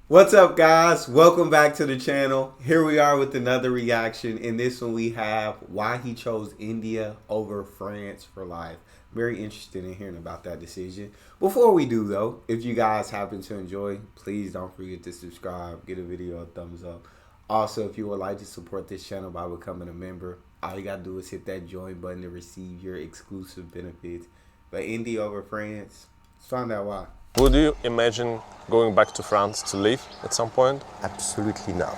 What's up, guys? Welcome back to the channel. Here we are with another reaction. In this one, we have why he chose India over France for life. Very interested in hearing about that decision. Before we do, though, if you guys happen to enjoy, please don't forget to subscribe, give the video a thumbs up. Also, if you would like to support this channel by becoming a member, all you gotta do is hit that join button to receive your exclusive benefits. But India over France, let's find out why. Would you imagine going back to France to live at some point? Absolutely not.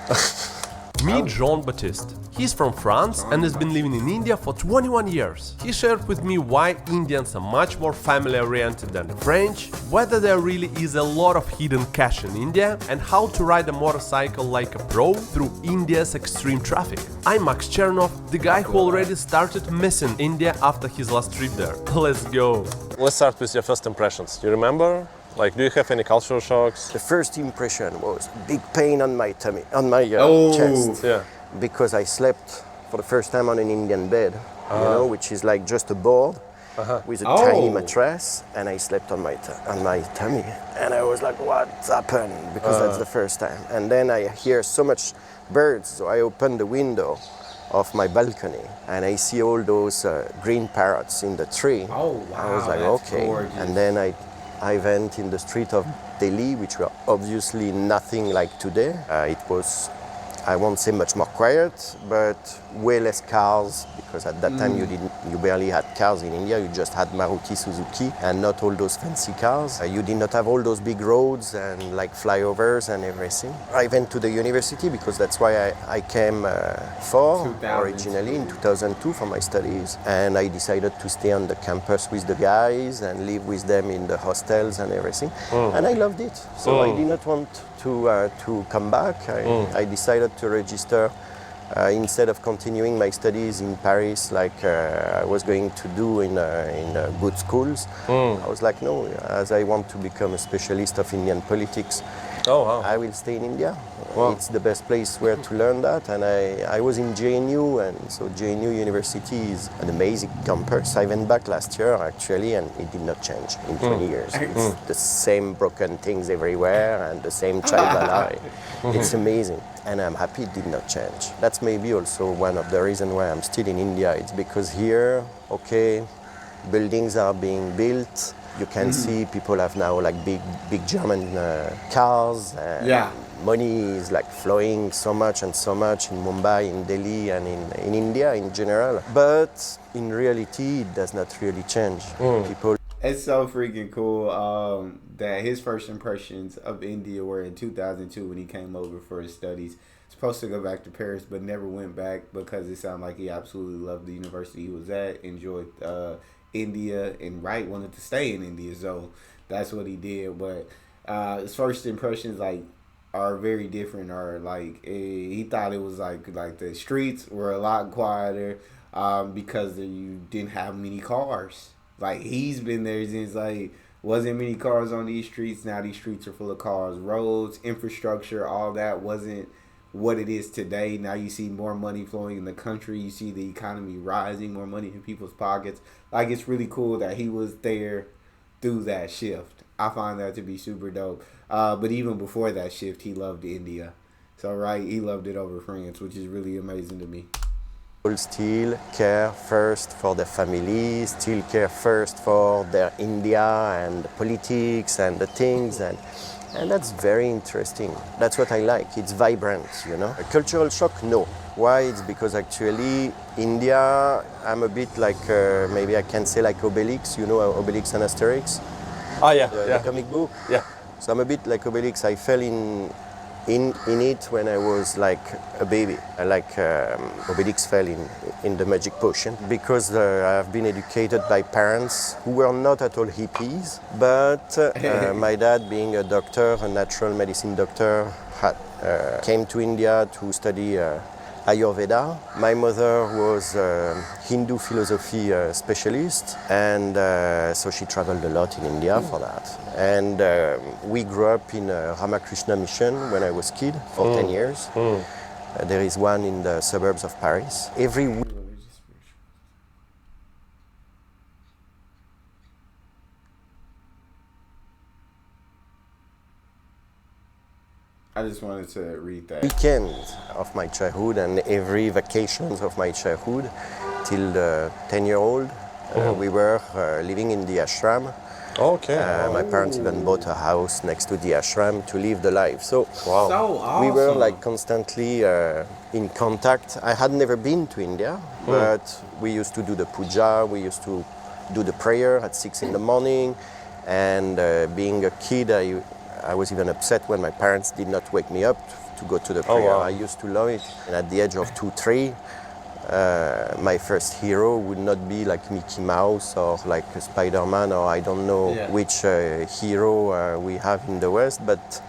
Meet Jean-Baptiste. He's from France and has been living in India for 21 years. He shared with me why Indians are much more family-oriented than the French, whether there really is a lot of hidden cash in India, and how to ride a motorcycle like a pro through India's extreme traffic. I'm Max Chernov, the guy who already started missing India after his last trip there. Let's go! Let's start with your first impressions. Do you remember? Like, do you have any cultural shocks? The first impression was big pain on my tummy, on my chest. Yeah. Because I slept for the first time on an Indian bed, which is like just a board with a tiny mattress, and I slept on my tummy. And I was like, what's happened? Because that's the first time. And then I hear so much birds, so I opened the window of my balcony and I see all those green parrots in the tree. Oh, wow. I was like, that's okay. gorgeous. And then I went in the street of Delhi, which were obviously nothing like today. It was, I won't say much more quiet, but way less cars, because at that time you barely had cars in India. You just had Maruti Suzuki and not all those fancy cars. You did not have all those big roads and like flyovers and everything. I went to the university because that's why I came originally in 2002 for my studies. And I decided to stay on the campus with the guys and live with them in the hostels and everything. And I loved it. So I did not want to come back. I decided to register instead of continuing my studies in Paris like I was going to do in good schools. I was like, no, as I want to become a specialist of Indian politics, I will stay in India. It's the best place where to learn that. And I was in JNU, and so JNU University is an amazing campus. I went back last year actually, and it did not change in 20 years. It's the same broken things everywhere and the same child alive. It's amazing, and I'm happy it did not change. That's maybe also one of the reasons why I'm still in India. It's because here, okay, buildings are being built. You can see people have now like big German cars. Money is like flowing so much and so much in Mumbai, in Delhi, and in India in general. But in reality, it does not really change. People. It's so freaking cool that his first impressions of India were in 2002 when he came over for his studies. Supposed to go back to Paris, but never went back because it sounded like he absolutely loved the university he was at, enjoyed India, and wanted to stay in India. So that's what he did. But his first impressions are very different. Or he thought it was like the streets were a lot quieter because you didn't have many cars. Like, he's been there since wasn't many cars on these streets. Now these streets are full of cars. Roads, infrastructure, all that wasn't what it is today. Now you see more money flowing in the country. You see the economy rising, more money in people's pockets. Like, it's really cool that he was there through that shift. I find that to be super dope. But even before that shift, he loved India. So, he loved it over France, which is really amazing to me. People still care first for their families, still care first for their India and the politics and the things, and that's very interesting. That's what I like. It's vibrant, A cultural shock, no. Why? It's because actually India, I'm a bit like, maybe I can say like Obelix, Obelix and Asterix? The comic book? Yeah. So I'm a bit like Obelix. I fell in it when I was like a baby. Like Obelix fell in the magic potion because I've been educated by parents who were not at all hippies, but my dad, being a doctor, a natural medicine doctor, came to India to study Ayurveda. My mother was a Hindu philosophy specialist, and so she traveled a lot in India for that. And we grew up in a Ramakrishna mission when I was a kid for 10 years. There is one in the suburbs of Paris. Every week. I just wanted to read that. Weekend of my childhood and every vacations of my childhood till the 10-year-old, we were living in the ashram. Okay. My parents even bought a house next to the ashram to live the life. So Wow. So awesome. we were like constantly in contact. I had never been to India, but we used to do the puja, we used to do the prayer at 6 in the morning. And being a kid, I was even upset when my parents did not wake me up to go to the prayer. wow. I used to love it. And at the age of 2, 3, my first hero would not be like Mickey Mouse or like Spider-Man or I don't know which hero we have in the West, but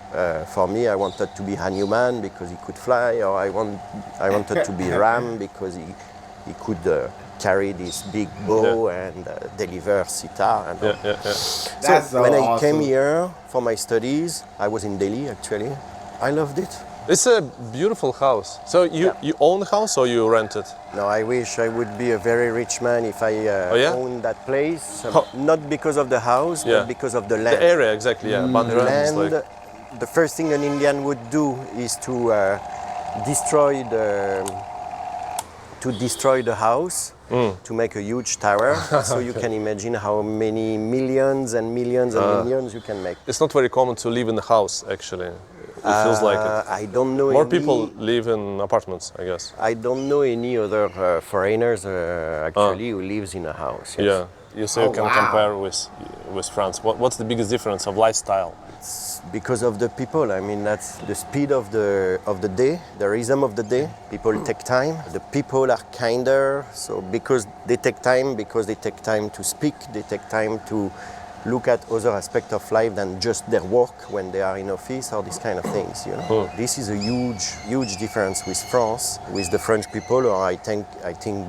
for me I wanted to be Hanuman because he could fly, or I wanted to be Ram because he could carry this big bow and deliver sitar. And That's so when I awesome. came here for my studies, I was in Delhi actually. I loved it. It's a beautiful house. So you own the house or you rent it? No, I wish I would be a very rich man if I owned that place. Not because of the house, but because of the land. The area, exactly, yeah. Bandra is Land, like... the first thing an Indian would do is to destroy the house to make a huge tower. So you can imagine how many millions and millions and millions you can make. It's not very common to live in the house, actually. It feels like it. I don't know More any, people live in apartments, I guess. I don't know any other foreigners actually who lives in a house. Yes. Yeah. You say you can compare with France. What's the biggest difference of lifestyle? Because of the people. I mean, that's the speed of the day, the rhythm of the day. People take time. The people are kinder. So because they take time to speak, they take time to look at other aspects of life than just their work when they are in office or these kind of things, you know. This is a huge difference with France, with the French people, or I think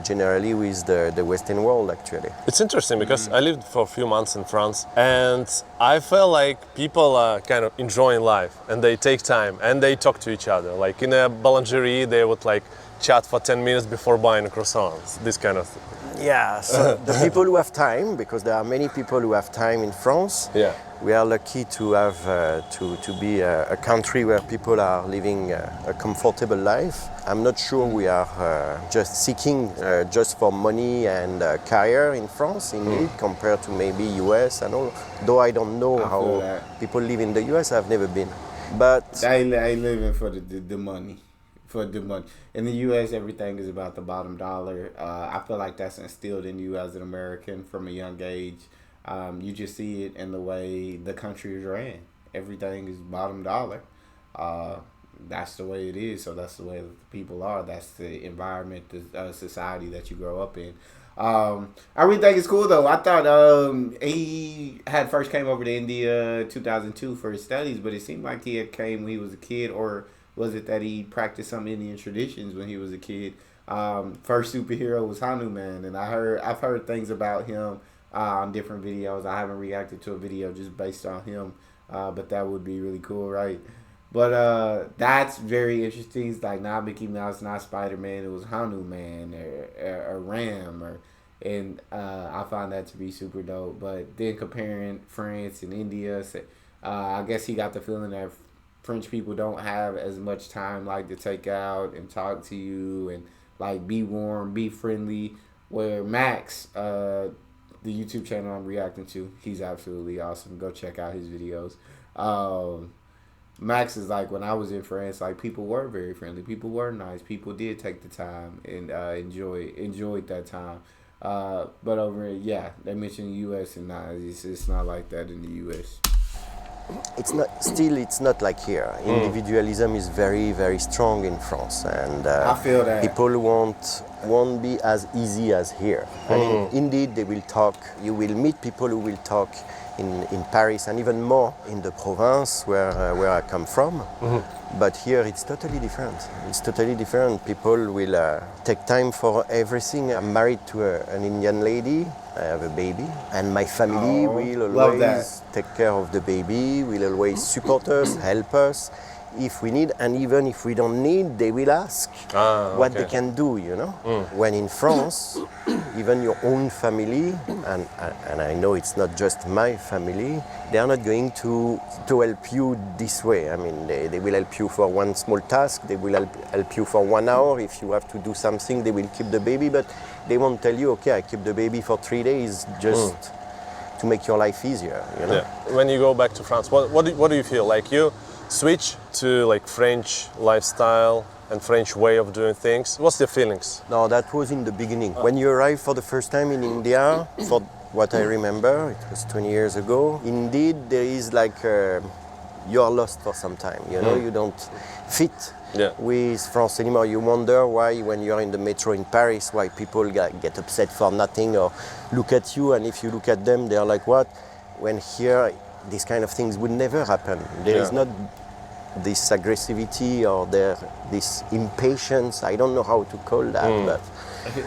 generally with the Western world actually. It's interesting because I lived for a few months in France and I felt like people are kind of enjoying life and they take time and they talk to each other. Like in a boulangerie, they would like chat for 10 minutes before buying croissants, this kind of thing. Yeah, so the people who have time, because there are many people who have time in France. Yeah. We are lucky to have to be a country where people are living a comfortable life. I'm not sure we are just seeking just for money and career in France, indeed, compared to maybe US and all. Though I don't know how people live in the US, I've never been. But I live for the money. For the money. In the U.S., everything is about the bottom dollar. I feel like that's instilled in you as an American from a young age. You just see it in the way the country is ran. Everything is bottom dollar. That's the way it is. So that's the way that the people are. That's the environment, the society that you grow up in. I really think it's cool though. I thought he had first came over to India 2002 for his studies, but it seemed like he had came when he was a kid, or was it that he practiced some Indian traditions when he was a kid? First superhero was Hanuman, and I've heard things about him on different videos. I haven't reacted to a video just based on him, but that would be really cool, right? But that's very interesting. It's like not Mickey Mouse, not Spider-Man. It was Hanuman or Ram, and I found that to be super dope. But then comparing France and India, I guess he got the feeling that French people don't have as much time like to take out and talk to you and like be warm, be friendly. Where Max, the YouTube channel I'm reacting to, he's absolutely awesome. Go check out his videos. Max is like, when I was in France, like people were very friendly, people were nice, people did take the time and enjoyed that time. But over, they mentioned U.S. and it's not like that in the U.S. It's not like here. Individualism is very, very strong in France, and I feel that people won't be as easy as here. I mean, indeed, they will talk. You will meet people who will talk in Paris and even more in the province where I come from. But here it's totally different. It's totally different. People will take time for everything. I'm married to an Indian lady. I have a baby, and my family will always take care of the baby, will always support us, help us if we need, and even if we don't need, they will ask what they can do, you know. When in France, even your own family, and I know it's not just my family, they are not going to help you this way. I mean, they will help you for one small task, they will help you for 1 hour. If you have to do something, they will keep the baby, but they won't tell you, okay, I keep the baby for 3 days just to make your life easier, you know? Yeah. When you go back to France, what do you feel? Like you switch to like French lifestyle and French way of doing things. What's the feelings? No, that was in the beginning. When you arrive for the first time in India, for what I remember, it was 20 years ago, indeed there is like, you're lost for some time, you know, you don't fit with France anymore. You wonder why when you're in the metro in Paris, why people get upset for nothing or look at you, and if you look at them, they're like, what? When here, these kind of things would never happen. There is not this aggressivity or this impatience, I don't know how to call that, but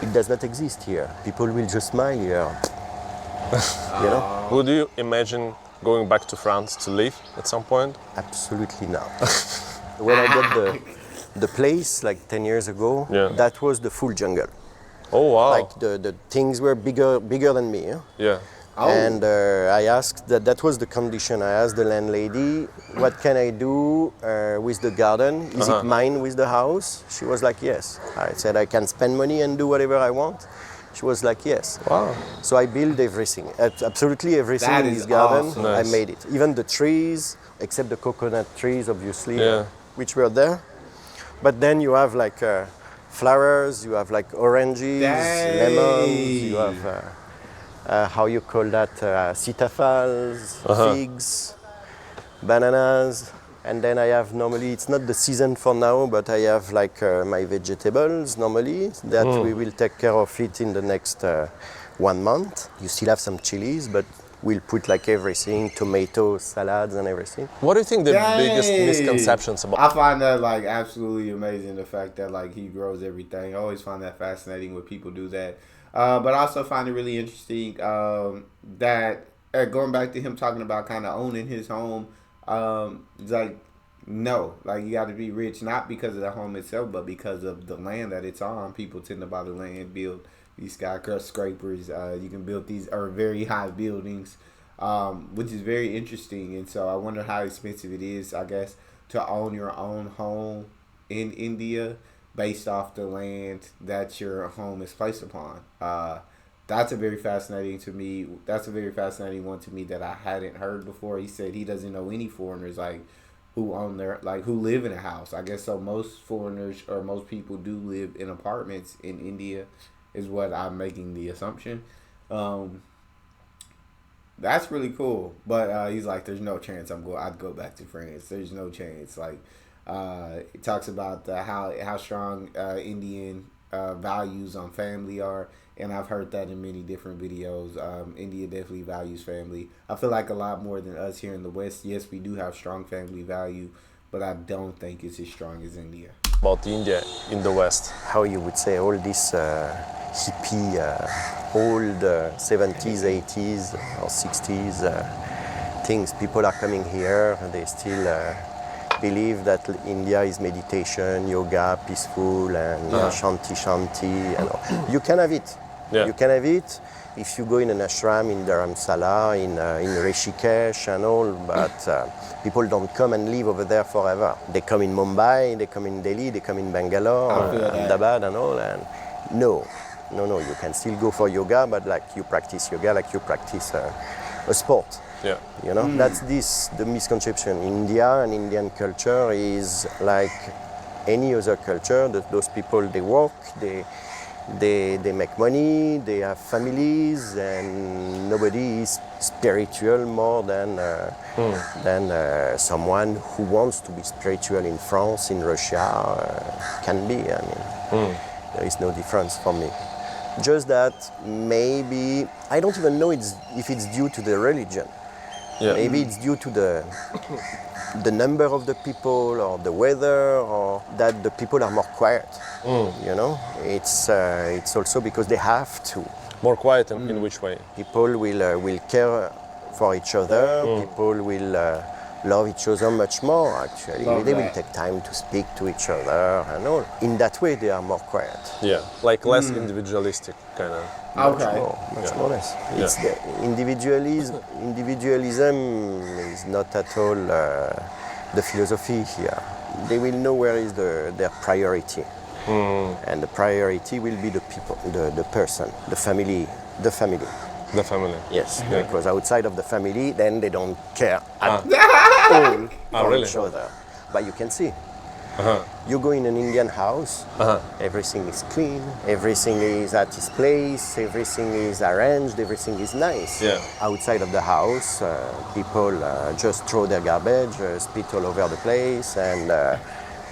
it does not exist here. People will just smile here. You know? Would you imagine going back to France to live at some point? Absolutely not. When I got the place like 10 years ago, that was the full jungle. Oh wow! Like the things were bigger than me. Yeah. Oh. And I asked, that was the condition. I asked the landlady, what can I do with the garden? Is it mine with the house? She was like, yes. I said, I can spend money and do whatever I want. She was like, yes. Wow. So I built everything, absolutely everything in this garden. Awesome. I Nice. made it. Even the trees, except the coconut trees, obviously, Yeah. which were there. But then you have like flowers, you have like oranges, lemons, you have... how you call that, sitafals, figs, bananas, and then I have normally, it's not the season for now, but I have like my vegetables normally, that we will take care of it in the next 1 month. You still have some chilies, but we'll put like everything, tomatoes, salads and everything. What do you think the biggest misconceptions about? I find that like absolutely amazing, the fact that like he grows everything. I always find that fascinating when people do that. But I also find it really interesting that going back to him talking about kind of owning his home, it's like, no, like you got to be rich, not because of the home itself, but because of the land that it's on. People tend to buy the land, build these skyscrapers. You can build these very high buildings, which is very interesting. And so I wonder how expensive it is, I guess, to own your own home in India, based off the land that your home is placed upon. That's a very fascinating to me. That's a very fascinating one to me that I hadn't heard before. He said he doesn't know any foreigners like who own their who live in a house. I guess so. Most foreigners or most people do live in apartments in India, is what I'm making the assumption. That's really cool. But he's like, there's no chance I'd go back to France. There's no chance. Like. It talks about how strong Indian values on family are, and I've heard that in many different videos. India definitely values family. I feel like a lot more than us here in the West. Yes, we do have strong family value, but I don't think it's as strong as India. About India in the West? How you would say all this hippie, old 70s, 80s or 60s things. People are coming here and they still believe that India is meditation, yoga, peaceful, and shanti, and all. You can have it. You can have it if you go in an ashram in Dharamsala, in Rishikesh and all, but people don't come and live over there forever. They come in Mumbai, they come in Delhi, they come in Bangalore, Ahmedabad and all, and no, you can still go for yoga, but like you practice yoga like you practice a sport. Yeah. You know, that's the misconception. India and Indian culture is like any other culture. Those people, they work, they make money, they have families, and nobody is spiritual more than someone who wants to be spiritual in France, in Russia, can be. I mean, there is no difference for me. Just that maybe, I don't even know if it's due to the religion. Yeah. Maybe it's due to the number of the people or the weather, or that the people are more quiet. You know, it's also because they have to. More quiet in which way? People will care for each other. People will love each other much more, actually. Love they will that. take time to speak to each other and all. In that way, they are more quiet. Yeah, like less individualistic kind of. Okay. Much more or less. Yeah. It's the individualism is not at all the philosophy here. They will know where is their priority. And the priority will be the people, the person, the family. The family. Yes, Yeah. because outside of the family, then they don't care at all for really? each other. But you can see. You go in an Indian house, everything is clean, everything is at its place, everything is arranged, everything is nice. Yeah. Outside of the house, people just throw their garbage, spit all over the place, and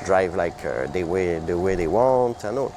drive like the way they want and all.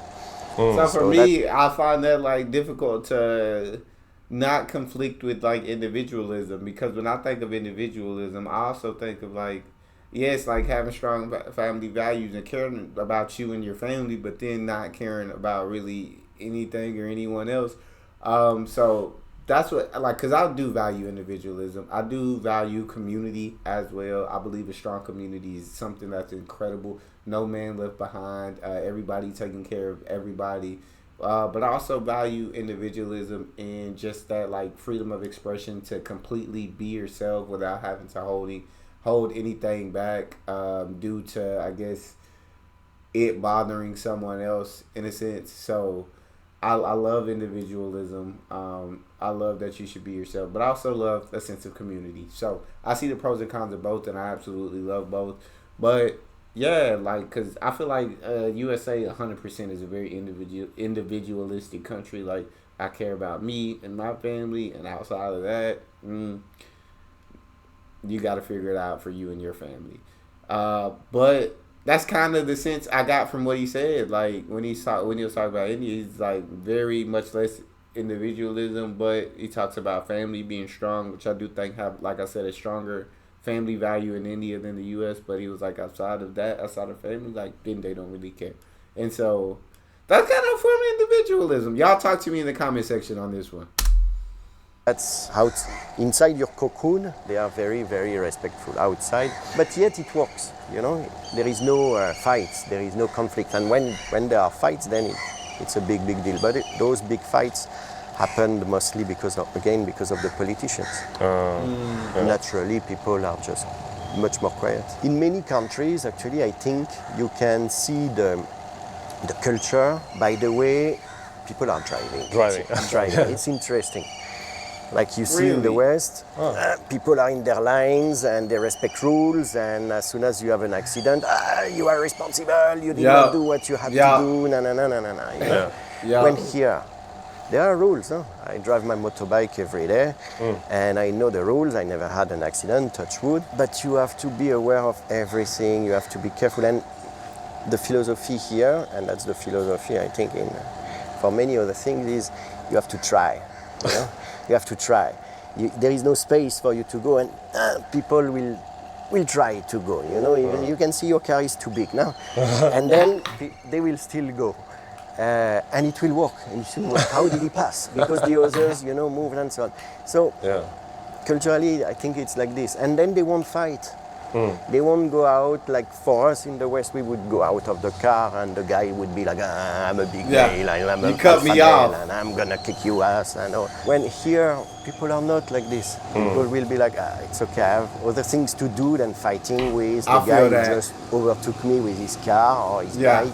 So for So me, I find that like difficult to not conflict with like individualism, because when I think of individualism, I also think of like, yes, like having strong family values and caring about you and your family, but then not caring about really anything or anyone else. So that's what, like, because I do value individualism. I do value community as well. I believe a strong community is something that's incredible. No man left behind. Everybody taking care of everybody. But I also value individualism and just that like freedom of expression to completely be yourself without having to hold anything back due to, I guess, it bothering someone else in a sense. So I love individualism. I love that you should be yourself, but I also love a sense of community. So I see the pros and cons of both, and I absolutely love both. But yeah, like, because I feel like USA 100% is a very individualistic country. Like, I care about me and my family, and outside of that, you got to figure it out for you and your family. But that's kind of the sense I got from what he said. Like, when he was talking about India, he's like very much less individualism, but he talks about family being strong, which I do think have, like I said, a stronger family value in India than the U.S. But he was like, outside of family, like, then they don't really care. And so that's kind of a form of individualism. Y'all talk to me in the comment section on this one. That's how inside your cocoon, they are very, very respectful outside, but yet it works, you know. There is no fights, there is no conflict, and when there are fights, then it's a big deal. But those big fights happened mostly because of the politicians. Naturally, people are just much more quiet. In many countries, actually, I think you can see the culture by the way people are driving. It's interesting. Like you see in the West, people are in their lines and they respect rules, and as soon as you have an accident, you are responsible, you did not do what you had to do, When here, there are rules. I drive my motorbike every day, and I know the rules. I never had an accident, touch wood. But you have to be aware of everything, you have to be careful. And the philosophy here, and that's the philosophy I think for many other things, is you have to try. You know? You have to try. There is no space for you to go, and people will try to go. You know, you can see your car is too big now, and then they will still go, and it will work. And you say, well, how did he pass? Because the others, moved and so on. So culturally, I think it's like this, and then they won't fight. They won't go out like for us in the West. We would go out of the car and the guy would be like, I'm a big male, I'm a cut me off, and I'm gonna kick you ass. And all. When here, people are not like this. People will be like, it's okay, I have other things to do than fighting with the guy who just overtook me with his car or his bike.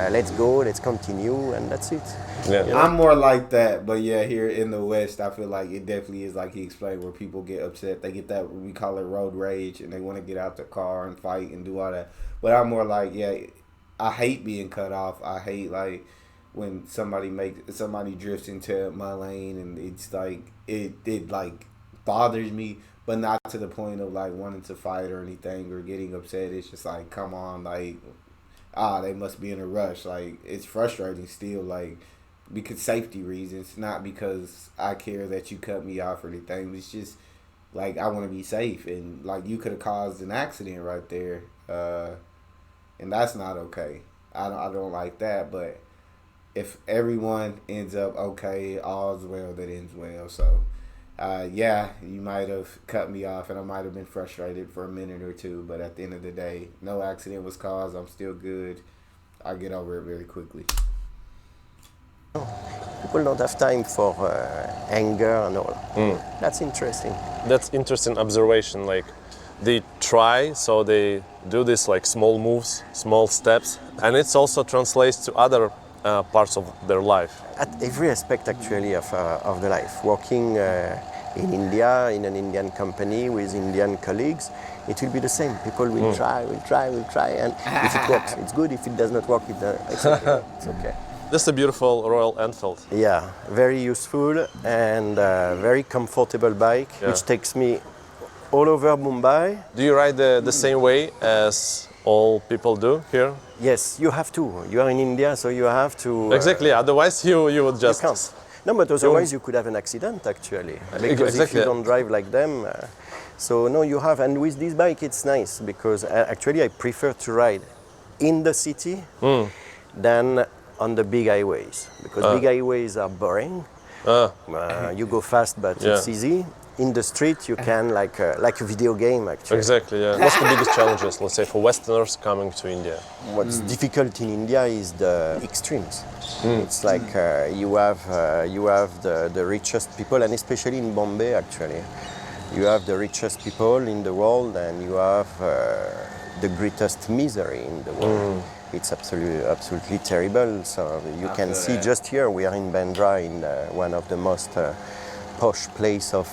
Let's go, let's continue, and that's it. I'm more like that, but here in the West, I feel like it definitely is like he explained, where people get upset. They get that, we call it road rage, and they want to get out the car and fight and do all that. But I'm more like, I hate being cut off. I hate like when somebody drifts into my lane, and it's like it like bothers me, but not to the point of like wanting to fight or anything or getting upset. It's just like, come on, like, they must be in a rush. Like, it's frustrating still, like, because safety reasons, not because I care that you cut me off or anything. It's just like, I want to be safe, and like, you could have caused an accident right there, and that's not okay. I don't like that. But if everyone ends up okay, all's well that ends well. So yeah, you might have cut me off and I might have been frustrated for a minute or two, but at the end of the day, no accident was caused. I'm still good. I get over it very quickly. People don't have time for anger and all. That's interesting. That's interesting observation. Like they try, so they do this like small moves, small steps, and it also translates to other parts of their life. At every aspect actually of the life. Working in India, in an Indian company with Indian colleagues, it will be the same. People will try, and if it works, it's good. If it does not work, it's okay. It's okay. This is a beautiful Royal Enfield. Yeah, very useful and very comfortable bike, which takes me all over Mumbai. Do you ride the same way as all people do here? Yes, you have to. You are in India, so you have to. Exactly. Otherwise, you would just. You can't. No, but otherwise you could have an accident actually, because if you don't drive like them. So no, you have. And with this bike, it's nice because actually I prefer to ride in the city than on the big highways, because big highways are boring. You go fast, but it's easy. In the street, you can like a video game actually. Exactly. Yeah. What's the biggest challenges, let's say, for Westerners coming to India? What's difficult in India is the extremes. It's like you have the richest people, and especially in Bombay actually, you have the richest people in the world, and you have the greatest misery in the world. It's absolutely terrible. So you can see just here, we are in Bandra, in one of the most posh place of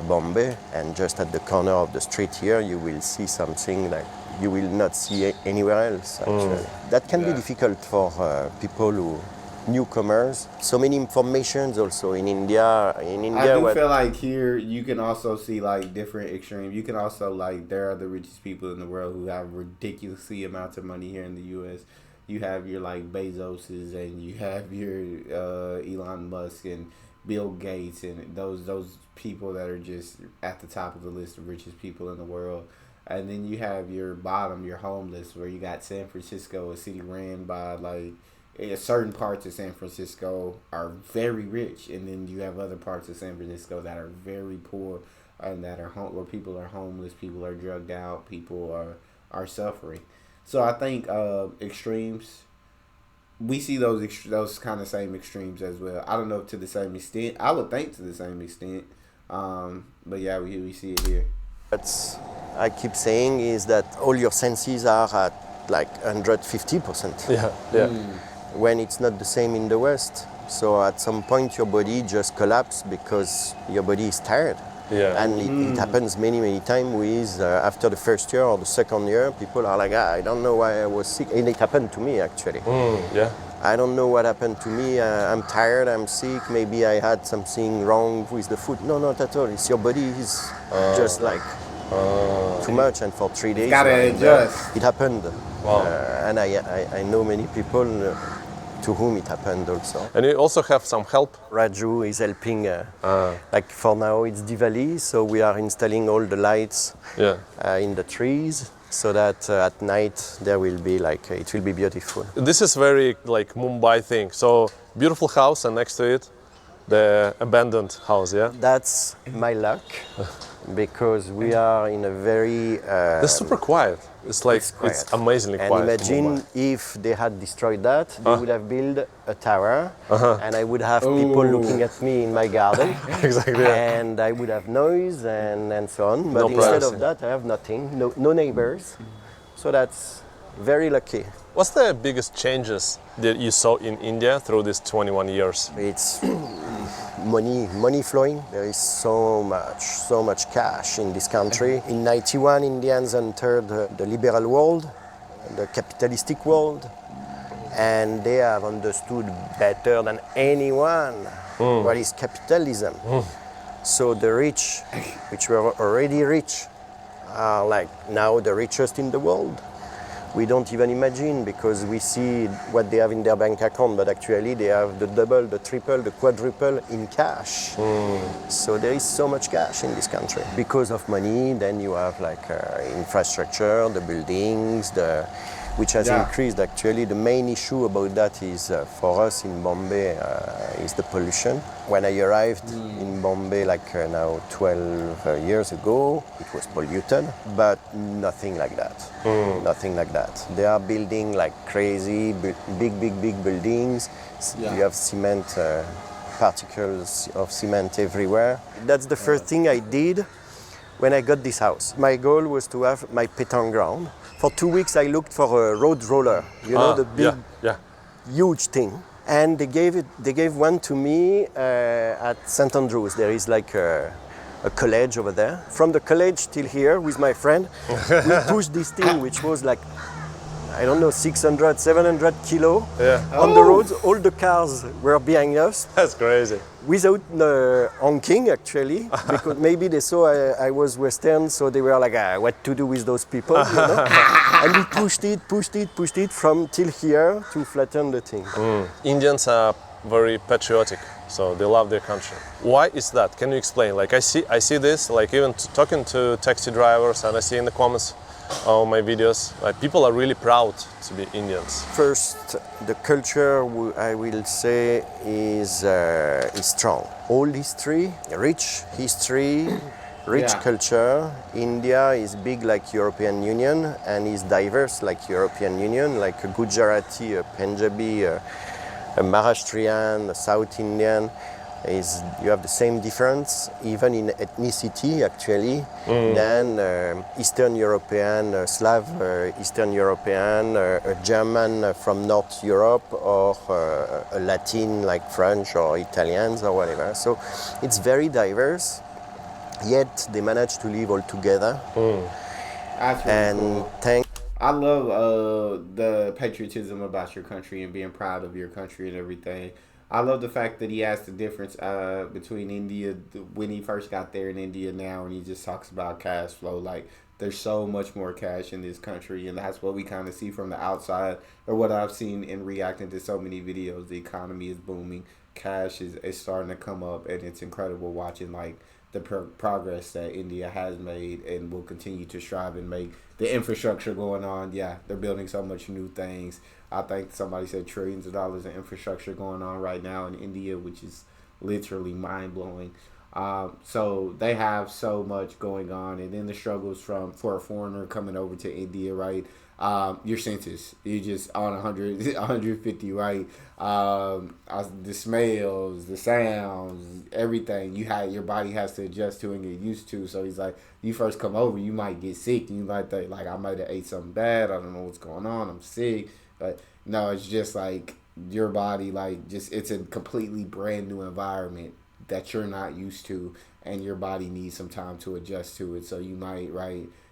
Bombay, and just at the corner of the street here, you will see something like you will not see anywhere else. Actually, that can be difficult for people newcomers. So many informations also in India. I do feel like here you can also see like different extremes. You can also like there are the richest people in the world who have ridiculously amounts of money here in the U.S. You have your like Bezoses, and you have your Elon Musk and Bill Gates, and those people that are just at the top of the list of richest people in the world. And then you have your bottom, your homeless, where you got San Francisco, a city ran by like certain parts of San Francisco are very rich, and then you have other parts of San Francisco that are very poor, and that are where people are homeless, people are drugged out, people are suffering. So I think extremes. We see those kind of same extremes as well. I don't know if to the same extent. I would think to the same extent. But yeah, we see it here. What I keep saying is that all your senses are at like 150%. Yeah. When it's not the same in the West. So at some point your body just collapses because your body is tired. Yeah. And it happens many times with, after the first year or the second year, people are like, I don't know why I was sick. And it happened to me actually. I don't know what happened to me. I'm tired, I'm sick, maybe I had something wrong with the food. No, not at all. It's your body is just like too much, and for 3 days. Gotta adjust. It happened. Wow. And I know many people to whom it happened also. And you also have some help? Raju is helping, like for now it's Diwali, so we are installing all the lights in the trees, so that at night there will be like, it will be beautiful. This is very like Mumbai thing. So beautiful house, and next to it, the abandoned house, yeah? That's my luck, because we are in a very... it's super quiet. It's like, it's amazingly and quiet. Imagine if they had destroyed that, they would have built a tower, and I would have people looking at me in my garden. Exactly. And I would have noise and so on. But No instead privacy. of that, I have nothing, no neighbors. So that's very lucky. What's the biggest changes that you saw in India through these 21 years? It's money flowing. There is so much cash in this country. In 91, Indians entered the liberal world, the capitalistic world, and they have understood better than anyone what is capitalism. So the rich, which were already rich, are like now the richest in the world. We don't even imagine, because we see what they have in their bank account, but actually they have the double, the triple, the quadruple in cash. So there is so much cash in this country. Because of money, then you have like infrastructure, the buildings, which has Yeah. increased actually. The main issue about that is for us in Bombay is the pollution. When I arrived in Bombay like now 12 years ago, it was polluted, but nothing like that. Nothing like that. They are building like crazy, big buildings. Yeah. You have cement, particles of cement everywhere. That's the first thing I did when I got this house. My goal was to have my pétanque ground. For 2 weeks I looked for a road roller, you know, the big, yeah. huge thing. And they gave one to me at St. Andrews. There is like a college over there. From the college till here with my friend, we pushed this thing, which was like, I don't know, 600, 700 kilo on the roads. All the cars were behind us. That's crazy. Without honking, actually, because maybe they saw I was Western, so they were like, what to do with those people, you know? And we pushed it from till here to flatten the thing. Indians are very patriotic, so they love their country. Why is that? Can you explain? Like I see this, like even talking to taxi drivers, and I see in the comments on my videos, like people are really proud to be Indians. First, the culture, I will say, is strong. Old history, rich Yeah. culture. India is big like European Union and is diverse like European Union, like a Gujarati, a Punjabi, a Maharashtrian, a South Indian. You have the same difference, even in ethnicity actually, than Eastern European, Slav Eastern European, a German from North Europe, or a Latin like French or Italians or whatever. So it's very diverse, yet they manage to live all together. That's really And cool. I love the patriotism about your country and being proud of your country and everything. I love the fact that he asked the difference between India when he first got there in India now, and he just talks about cash flow. Like, there's so much more cash in this country, and that's what we kind of see from the outside, or what I've seen in reacting to so many videos. The economy is booming, cash is starting to come up, and it's incredible watching like the progress that India has made and will continue to strive and make. The infrastructure going on, yeah, they're building so much new things. I think somebody said trillions of dollars in infrastructure going on right now in India, which is literally mind-blowing. So they have so much going on, and then the struggles for a foreigner coming over to India, right? Your census, you just on 100, 150, right? The smells, the sounds, everything your body has to adjust to and get used to. So he's like, you first come over, you might get sick, and you might think like, I might have ate something bad, I don't know what's going on, I'm sick. But no, it's just like your body, like just it's a completely brand new environment that you're not used to, and your body needs some time to adjust to it. So you might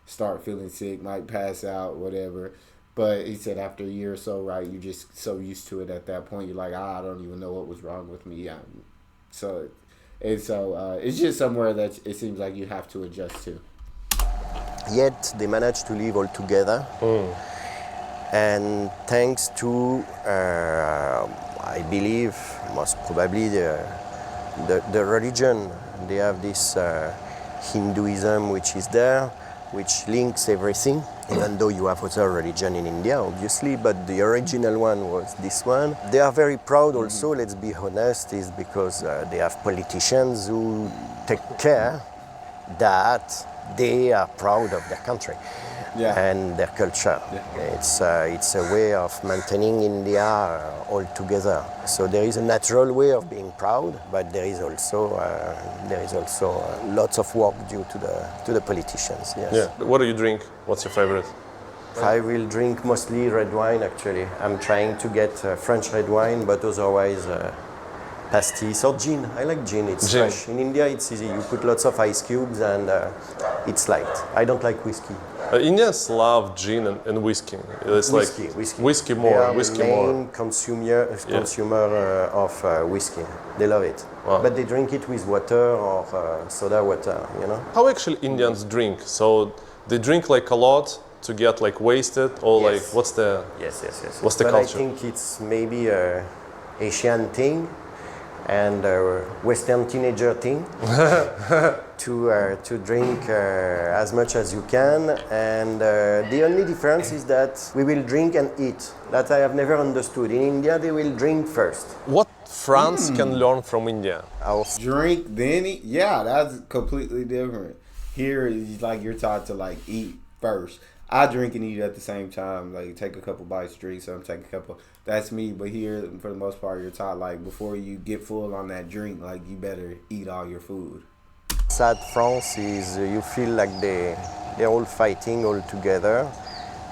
start feeling sick, might pass out, whatever. But he said after a year or so, right, you're just so used to it at that point. You're like, I don't even know what was wrong with me. So it's just somewhere that it seems like you have to adjust to. Yet they manage to live all together. And thanks to, I believe, most probably the religion. They have this Hinduism which is there, which links everything, even though you have other religion in India, obviously, but the original one was this one. They are very proud also, let's be honest, is because they have politicians who take care that they are proud of their country. Yeah. And their culture. Yeah. It's a way of maintaining India all together. So there is a natural way of being proud, but there is also lots of work due to the politicians. Yes. Yeah. What do you drink? What's your favorite? I will drink mostly red wine. Actually, I'm trying to get French red wine, but otherwise pastis or gin. I like gin. It's gin. Fresh. In India, it's easy. You put lots of ice cubes and it's light. I don't like whiskey. Indians love gin and whiskey. It's whiskey more. They are whiskey the main more. consumer of whiskey. They love it, Wow. but they drink it with water or soda water. You know. How actually Indians drink? So they drink like a lot to get like wasted, or Yes. like what's the Yes. What's the but culture? I think it's maybe a Asian thing, and Western teenager thing to drink as much as you can. And the only difference is that we will drink and eat. That I have never understood. In India, they will drink first. What France can learn from India? Our Drink, then eat. Yeah, that's completely different. Here is like you're taught to like eat first. I drink and eat at the same time. Like take a couple bites, drink some, take a couple. That's me. But here, for the most part, you're taught like before you get full on that drink, like you better eat all your food. sad France is you feel like they're all fighting all together.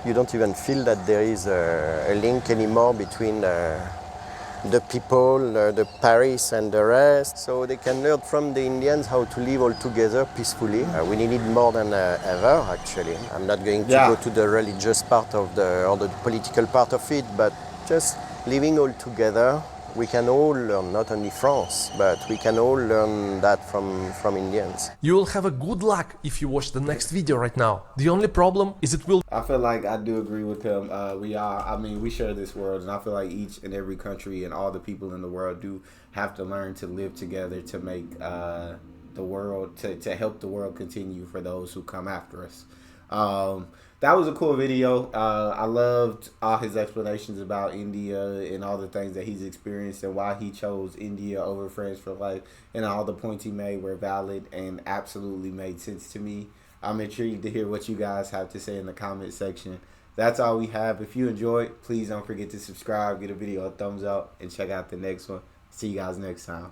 You don't even feel that there is a link anymore between the people, the Paris and the rest. So they can learn from the Indians how to live all together peacefully. We need it more than ever, actually. I'm not going to go to the religious part of or the political part of it, but just living all together. We can all learn, not only France, but we can all learn that from Indians. You will have a good luck if you watch the next video right now. The only problem is it will... I feel like I do agree with him. We share this world, and I feel like each and every country and all the people in the world do have to learn to live together to make the world, to help the world continue for those who come after us. That was a cool video. I loved all his explanations about India and all the things that he's experienced and why he chose India over France for life. And all the points he made were valid and absolutely made sense to me. I'm intrigued to hear what you guys have to say in the comment section. That's all we have. If you enjoyed, please don't forget to subscribe, give the video a thumbs up, and check out the next one. See you guys next time.